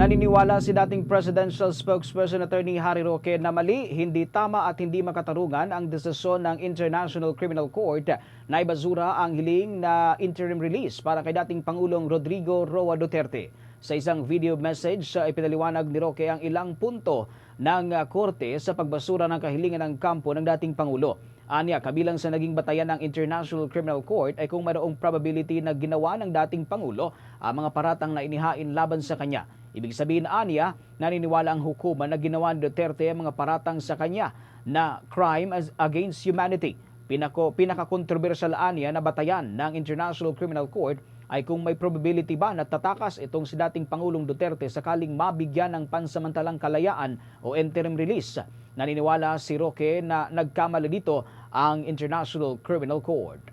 Naniniwala si dating Presidential Spokesperson Attorney Harry Roque na mali, hindi tama at hindi makatarungan ang desisyon ng International Criminal Court na ibasura ang hiling na interim release para kay dating Pangulong Rodrigo Roa Duterte. Sa isang video message, ipinaliwanag ni Roque ang ilang punto ng korte sa pagbasura ng kahilingan ng kampo ng dating Pangulo. Anya, kabilang sa naging batayan ng International Criminal Court ay kung mayroong probability na ginawa ng dating Pangulo ang mga paratang na inihain laban sa kanya. Ibig sabihin, anya, naniniwala ang hukuman na ginawa ni Duterte ang mga paratang sa kanya na crime against humanity. Pinaka-controversial anya na batayan ng International Criminal Court ay kung may probability ba na tatakas itong si dating Pangulong Duterte sakaling mabigyan ng pansamantalang kalayaan o interim release. Naniniwala si Roque na nagkamali dito ang International Criminal Court.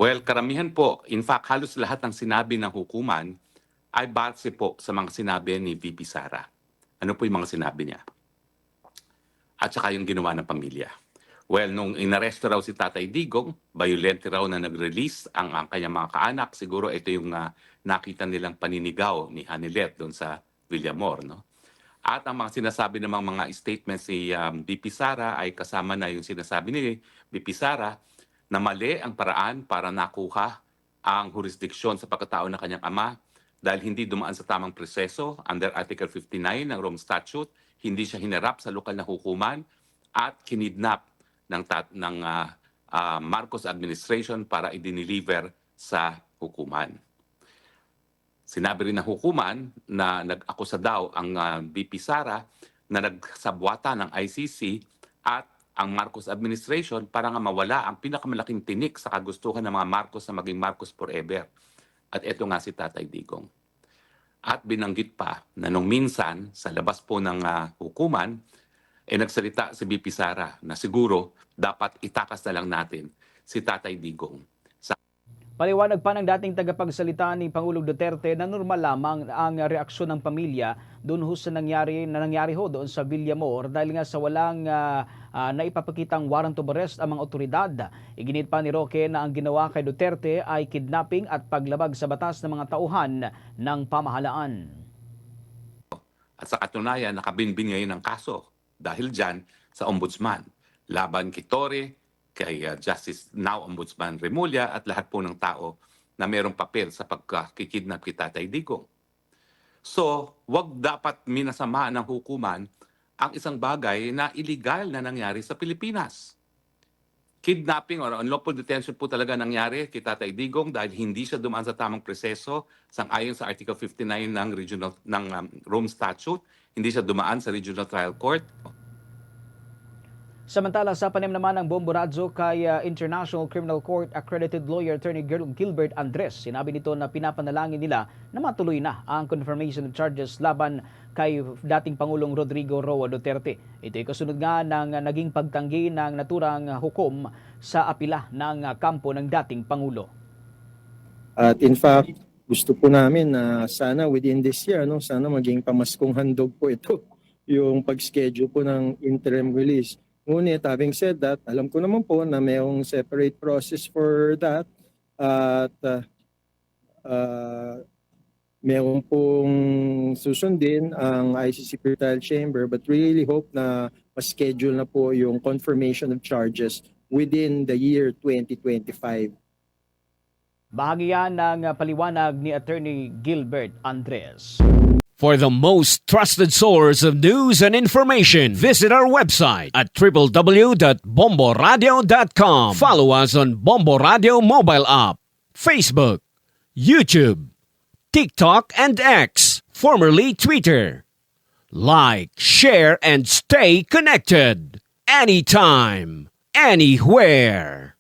Well, karamihan po, in fact, halos lahat ng sinabi ng hukuman ay base po sa mga sinabi ni VP Sara. Ano po yung mga sinabi niya? At saka yung ginawa ng pamilya. Well, nung inaresto raw si Tatay Digong, violent raw na nag-release ang kanyang mga kaanak. Siguro ito yung nakita nilang paninigaw ni Hanilet doon sa Villamor. No? At ang mga sinasabi ng mga statements ni VP Sara ay kasama na yung sinasabi ni VP Sara na mali ang paraan para nakuha ang jurisdiksyon sa pagkatao ng kanyang ama dahil hindi dumaan sa tamang proseso under Article 59 ng Rome Statute, hindi siya hinarap sa lokal na hukuman at kinidnap ng Marcos administration para i-deliver sa hukuman. Sinabi rin ng hukuman na nag-akusa daw ang VP Sara na nagsabwata ng ICC at ang Marcos administration para nga mawala ang pinakamalaking tinik sa kagustuhan ng mga Marcos na maging Marcos forever. At ito nga si Tatay Digong. At binanggit pa na nung minsan sa labas po ng hukuman, nagsalita si VP Sara na siguro dapat itakas na lang natin si Tatay Digong. Paliwanag pa ng dating tagapagsalita ni Pangulong Duterte na normal lamang ang reaksyon ng pamilya doon ho sa nangyari ho doon sa Villamor dahil nga sa walang naipapakitang warrant of arrest ang mga otoridad. Iginit pa ni Roque na ang ginawa kay Duterte ay kidnapping at paglabag sa batas ng mga tauhan ng pamahalaan. At sa katunayan, nakabinbin ngayon ang kaso dahil dyan sa ombudsman. Laban kay Torre, kay Justice Now Ombudsman Remulla at lahat po ng tao na mayroong papel sa pagkikidnap kay Tatay Digong. So, wag dapat minasama ng hukuman ang isang bagay na illegal na nangyari sa Pilipinas. Kidnapping or unlawful detention po talaga nangyari kay Tatay Digong dahil hindi siya dumaan sa tamang proseso sang-ayon sa Article 59 ng Rome Statute. Hindi siya dumaan sa Regional Trial Court. Samantala, sa panim naman ng bomboradyo kay International Criminal Court accredited lawyer Attorney Gilbert Andres, sinabi nito na pinapanalangin nila na matuloy na ang confirmation of charges laban kay dating Pangulong Rodrigo Roa Duterte. Ito ay kasunod nga ng naging pagtanggi ng naturang hukom sa apila ng kampo ng dating Pangulo. At in fact, gusto po namin na sana within this year, sana maging pamaskong handog po ito, yung pag-schedule po ng interim release. Ngunit, having said that, alam ko naman po na mayroong separate process for that at mayroong pong susundin ang ICC Pretrial Chamber but really hope na ma-schedule na po yung confirmation of charges within the year 2025. Bahagi yan ng paliwanag ni Attorney Gilbert Andres. For the most trusted source of news and information, visit our website at www.bomboradio.com. Follow us on Bombo Radio mobile app, Facebook, YouTube, TikTok, and X, formerly Twitter. Like, share, and stay connected. Anytime, anywhere.